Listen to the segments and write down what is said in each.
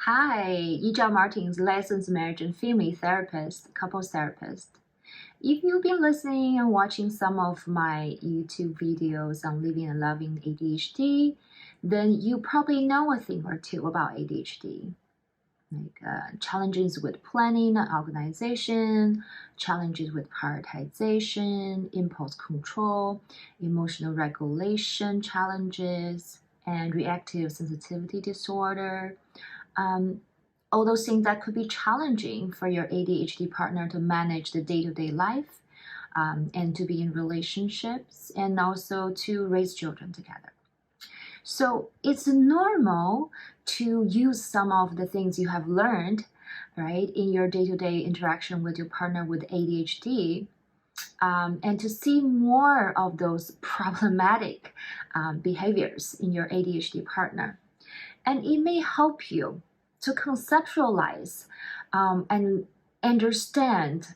Hi, Ija Martins, licensed marriage and family therapist, couples therapist. If you've been listening and watching some of my YouTube videos on living and loving ADHD, then you probably know a thing or two about ADHD, like challenges with planning and organization, challenges with prioritization, impulse control, emotional regulation challenges, and reactive sensitivity disorder. um, all those things that could be challenging for your ADHD partner to manage the day-to-day life, and to be in relationships and also to raise children together. So it's normal to use some of the things you have learned, right, in your day-to-day interaction with your partner with ADHD, and to see more of those problematic behaviors in your ADHD partner. And it may help you to conceptualize and understand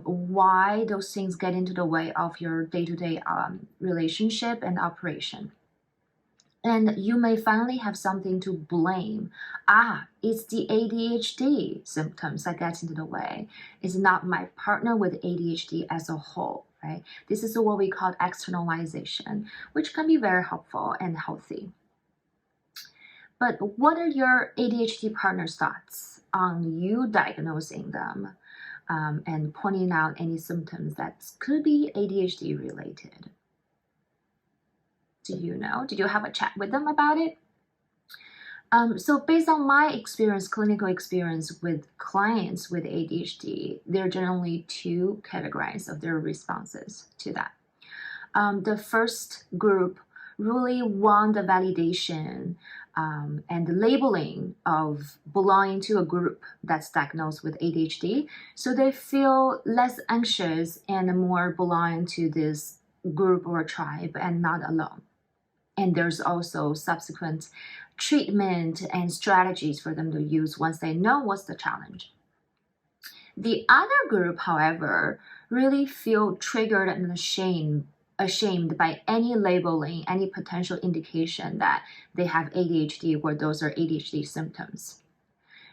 why those things get into the way of your day-to-day relationship and operation. And you may finally have something to blame. It's the ADHD symptoms that gets into the way. It's not my partner with ADHD as a whole, right? This is what we call externalization, which can be very helpful and healthy. But what are your ADHD partner's thoughts on you diagnosing them, and pointing out any symptoms that could be ADHD related? Do you know? Did you have a chat with them about it? So based on my experience, clinical experience with clients with ADHD, there are generally two categories of their responses to that. The first group really want the validation and the labeling of belonging to a group that's diagnosed with ADHD. So they feel less anxious and more belonging to this group or tribe and not alone. And there's also subsequent treatment and strategies for them to use once they know what's the challenge. The other group, however, really feel triggered and ashamed by any labeling, any potential indication that they have ADHD or those are ADHD symptoms.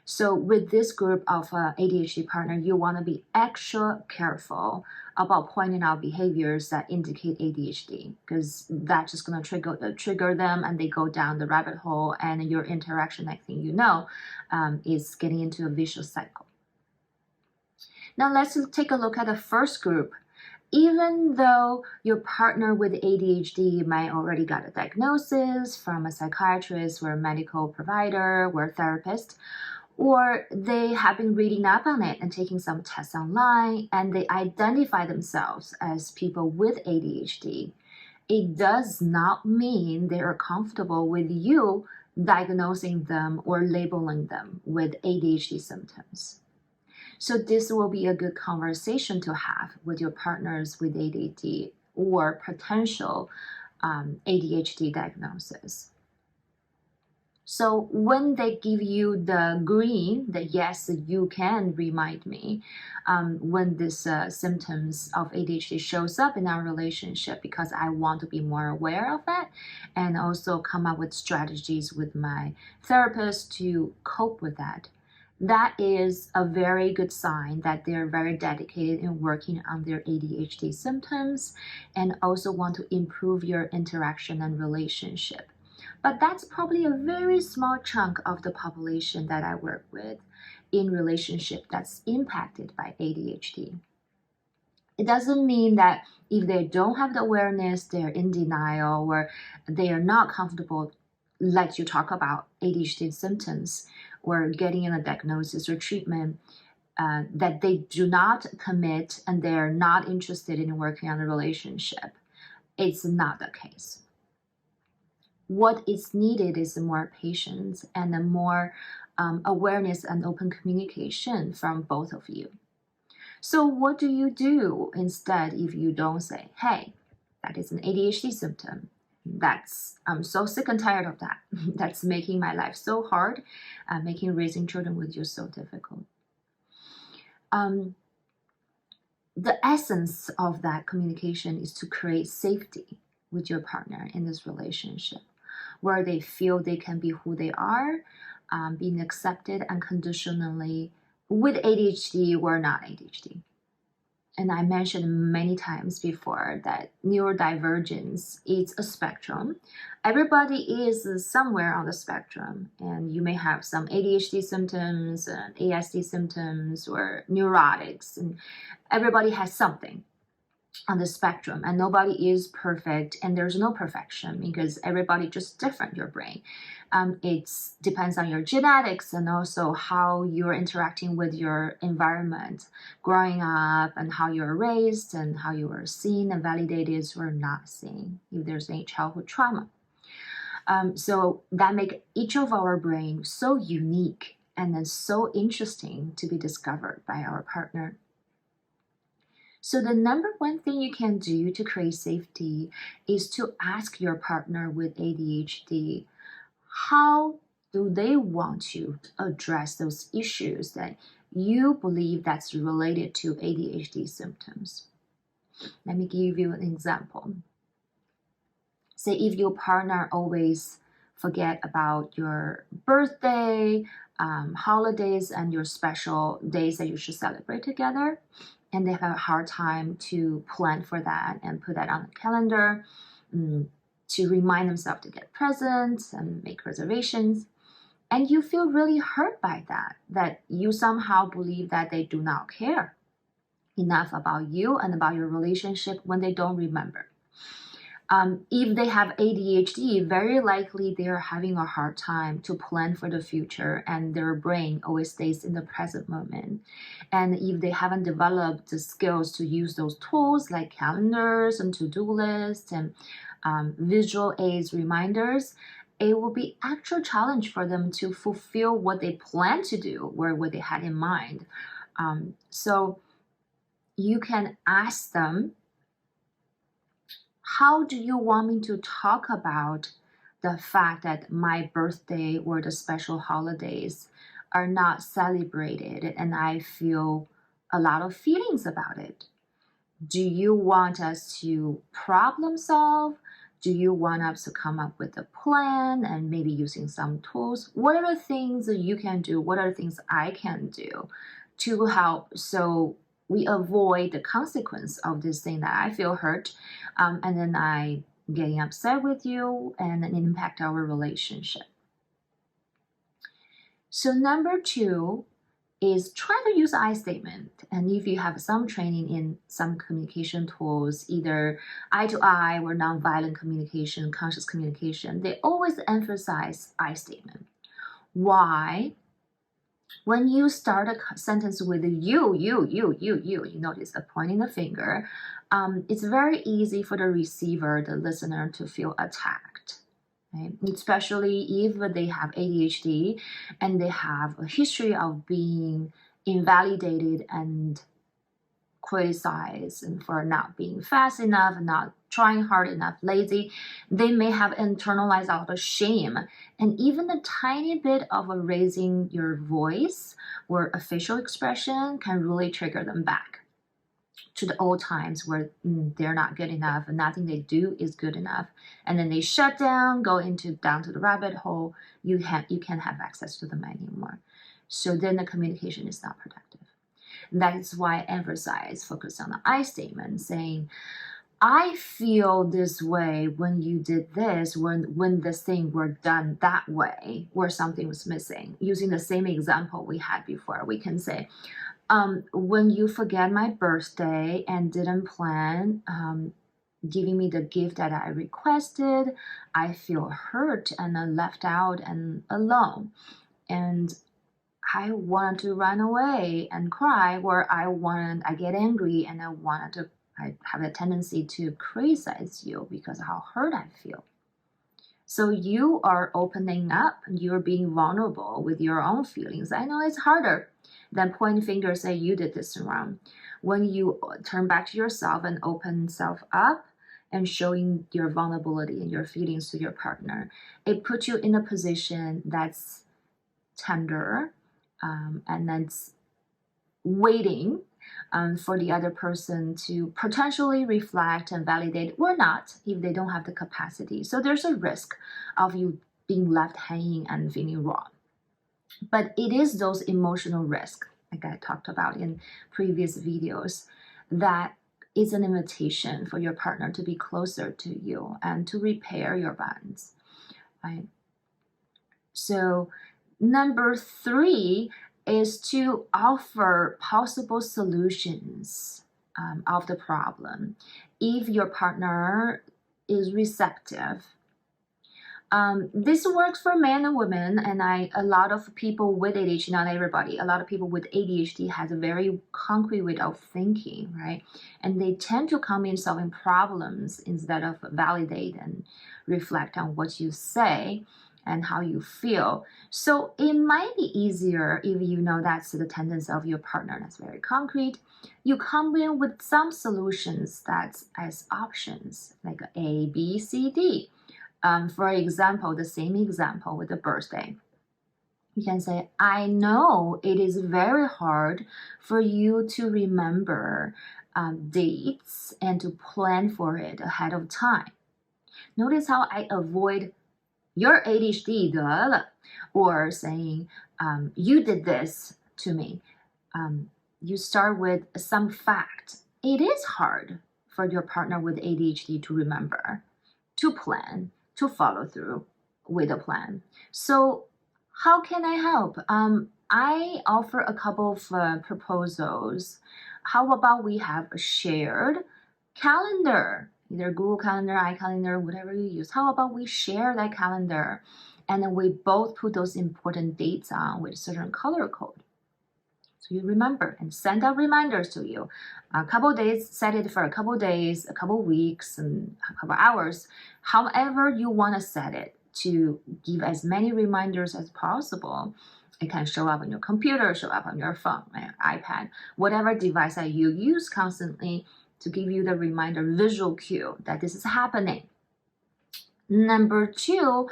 So with this group of ADHD partner, you want to be extra careful about pointing out behaviors that indicate ADHD, because that's just going to trigger them and they go down the rabbit hole, and your interaction, next thing you know, is getting into a vicious cycle. Now let's take a look at the first group. Even though your partner with ADHD might already got a diagnosis from a psychiatrist or a medical provider or a therapist, or they have been reading up on it and taking some tests online, and they identify themselves as people with ADHD, it does not mean they are comfortable with you diagnosing them or labeling them with ADHD symptoms. So this will be a good conversation to have with your partners with ADHD or potential ADHD diagnosis. So when they give you the green, that yes, you can remind me when this symptoms of ADHD shows up in our relationship, because I want to be more aware of it and also come up with strategies with my therapist to cope with that. That is a very good sign that they're very dedicated in working on their ADHD symptoms and also want to improve your interaction and relationship. But that's probably a very small chunk of the population that I work with in relationship that's impacted by ADHD. It doesn't mean that if they don't have the awareness, they're in denial or they are not comfortable, like you talk about ADHD symptoms or getting in a diagnosis or treatment, that they do not commit and they're not interested in working on a relationship. It's not the case. What is needed is more patience and a more awareness and open communication from both of you. So what do you do instead if you don't say, hey, that is an ADHD symptom? I'm so sick and tired of that. That's making my life so hard, making raising children with you so difficult. The essence of that communication is to create safety with your partner in this relationship, where they feel they can be who they are, being accepted unconditionally with ADHD or not ADHD. And I mentioned many times before that neurodivergence is a spectrum. Everybody is somewhere on the spectrum, and you may have some ADHD symptoms, ASD symptoms, or neurotics, and everybody has something on the spectrum, and nobody is perfect, and there's no perfection because everybody just different, your brain. It depends on your genetics and also how you're interacting with your environment growing up, and how you're raised, and how you were seen and validated or not seen, if there's any childhood trauma. So that make each of our brain so unique and then so interesting to be discovered by our partner. So the number one thing you can do to create safety is to ask your partner with ADHD, how do they want to address those issues that you believe that's related to ADHD symptoms? Let me give you an example. Say if your partner always forget about your birthday, holidays, and your special days that you should celebrate together, and they have a hard time to plan for that and put that on the calendar, to remind themselves to get presents and make reservations. And you feel really hurt by that you somehow believe that they do not care enough about you and about your relationship when they don't remember. If they have ADHD, very likely they are having a hard time to plan for the future, and their brain always stays in the present moment. And if they haven't developed the skills to use those tools like calendars and to-do lists and visual aids reminders, it will be actual challenge for them to fulfill what they plan to do or what they had in mind. So you can ask them, how do you want me to talk about the fact that my birthday or the special holidays are not celebrated and I feel a lot of feelings about it? Do you want us to problem solve? Do you want us to come up with a plan and maybe using some tools? What are the things that you can do? What are the things I can do to help so we avoid the consequence of this thing that I feel hurt, and then I getting upset with you and then impact our relationship? So number 2 is try to use I statement. And if you have some training in some communication tools, either I to I or nonviolent communication, conscious communication, they always emphasize I statement. Why? When you start a sentence with you notice the pointing the finger, it's very easy for the receiver, the listener, to feel attacked. Right? Especially if they have ADHD and they have a history of being invalidated and criticized and for not being fast enough, not trying hard enough, lazy. They may have internalized all the shame, and even a tiny bit of a raising your voice or facial expression can really trigger them back to the old times where they're not good enough and nothing they do is good enough, and then they shut down, go down to the rabbit hole. You can't have access to them anymore. So then the communication is not productive. That is why I focus on the I statement, saying, I feel this way when you did this, when this thing were done that way, or something was missing. Using the same example we had before, we can say, when you forget my birthday and didn't plan giving me the gift that I requested, I feel hurt and left out and alone. And I wanted to run away and cry, or I get angry and I have a tendency to criticize you because of how hurt I feel. So you are opening up, you're being vulnerable with your own feelings. I know it's harder than pointing fingers, say you did this wrong. When you turn back to yourself and open yourself up and showing your vulnerability and your feelings to your partner, it puts you in a position that's tender, and that's waiting for the other person to potentially reflect and validate or not if they don't have the capacity. So there's a risk of you being left hanging and feeling wrong. But it is those emotional risks, like I talked about in previous videos, that is an invitation for your partner to be closer to you and to repair your bonds, right? So number 3 is to offer possible solutions of the problem. If your partner is receptive, this works for men and women, and a lot of people with ADHD, not everybody, a lot of people with ADHD has a very concrete way of thinking, right? And they tend to come in solving problems instead of validate and reflect on what you say and how you feel. So it might be easier if you know that's the tendency of your partner that's very concrete. You come in with some solutions that's as options, like A, B, C, D. For example, the same example with the birthday. You can say, I know it is very hard for you to remember dates and to plan for it ahead of time. Notice how I avoid your ADHD, duh, or saying, you did this to me. You start with some fact. It is hard for your partner with ADHD to remember, to plan, to follow through with a plan. So how can I help? I offer a couple of proposals. How about we have a shared calendar, either Google Calendar, iCalendar, whatever you use. How about we share that calendar and then we both put those important dates on with a certain color code. So you remember and send out reminders to you. A couple days, set it for a couple days, a couple weeks, and a couple hours. However you want to set it to give as many reminders as possible. It can show up on your computer, show up on your phone, iPad, whatever device that you use constantly to give you the reminder visual cue that this is happening. Number 2,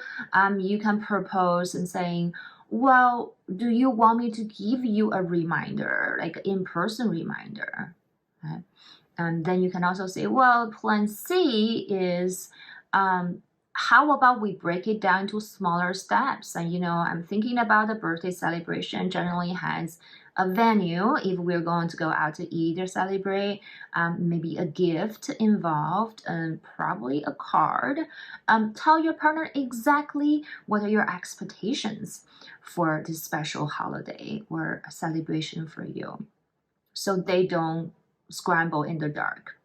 you can propose and saying, well, do you want me to give you a reminder, like an in-person reminder? Okay. And then you can also say, well, plan C is, how about we break it down to smaller steps? And, I'm thinking about the birthday celebration generally has a venue if we're going to go out to eat or celebrate, maybe a gift involved, and probably a card. Tell your partner exactly what are your expectations for this special holiday or a celebration for you, so they don't scramble in the dark.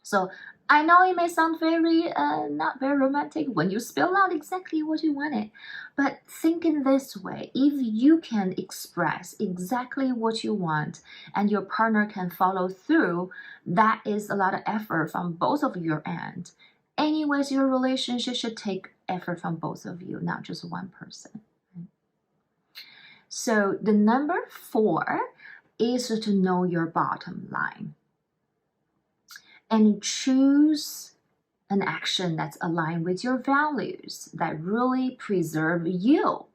So I know it may sound very not very romantic when you spell out exactly what you wanted, but think in this way. If you can express exactly what you want and your partner can follow through, that is a lot of effort from both of your end. Anyways, your relationship should take effort from both of you, not just one person. So the number 4 is to know your bottom line and choose an action that's aligned with your values that really preserve you.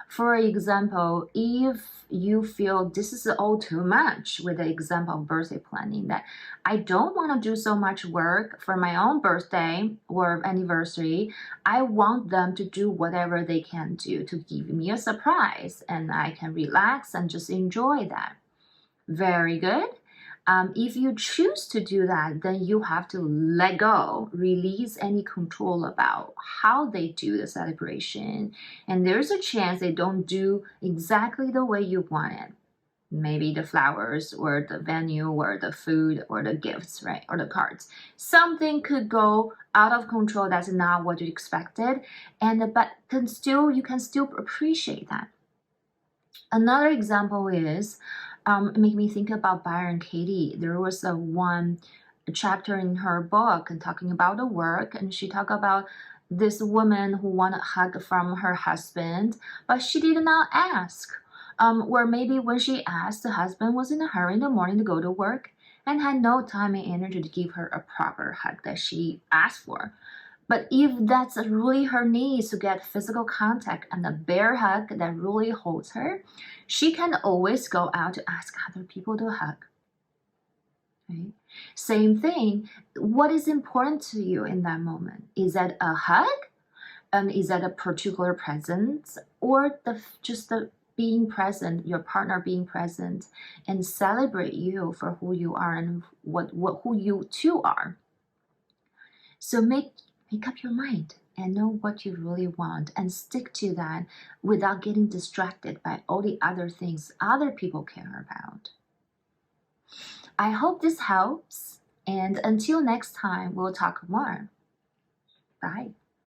For example, if you feel this is all too much, with the example of birthday planning, that I don't want to do so much work for my own birthday or anniversary, I want them to do whatever they can do to give me a surprise and I can relax and just enjoy that. Very good. If you choose to do that, then you have to let go, release any control about how they do the celebration. And there's a chance they don't do exactly the way you want it. Maybe the flowers or the venue or the food or the gifts, right? Or the cards. Something could go out of control that's not what you expected. But you can still appreciate that. Another example is, it made me think about Byron Katie. There was one chapter in her book and talking about the work, and she talked about this woman who wanted a hug from her husband, but she did not ask. Or maybe when she asked, the husband was in a hurry in the morning to go to work and had no time and energy to give her a proper hug that she asked for. But if that's really her needs to get physical contact and a bear hug that really holds her, she can always go out to ask other people to hug. Right? Same thing. What is important to you in that moment? Is that a hug? Is that a particular presence? Or just the being present, your partner being present, and celebrate you for who you are and who you too are. So make up your mind and know what you really want and stick to that without getting distracted by all the other things other people care about. I hope this helps, and until next time, we'll talk more. Bye.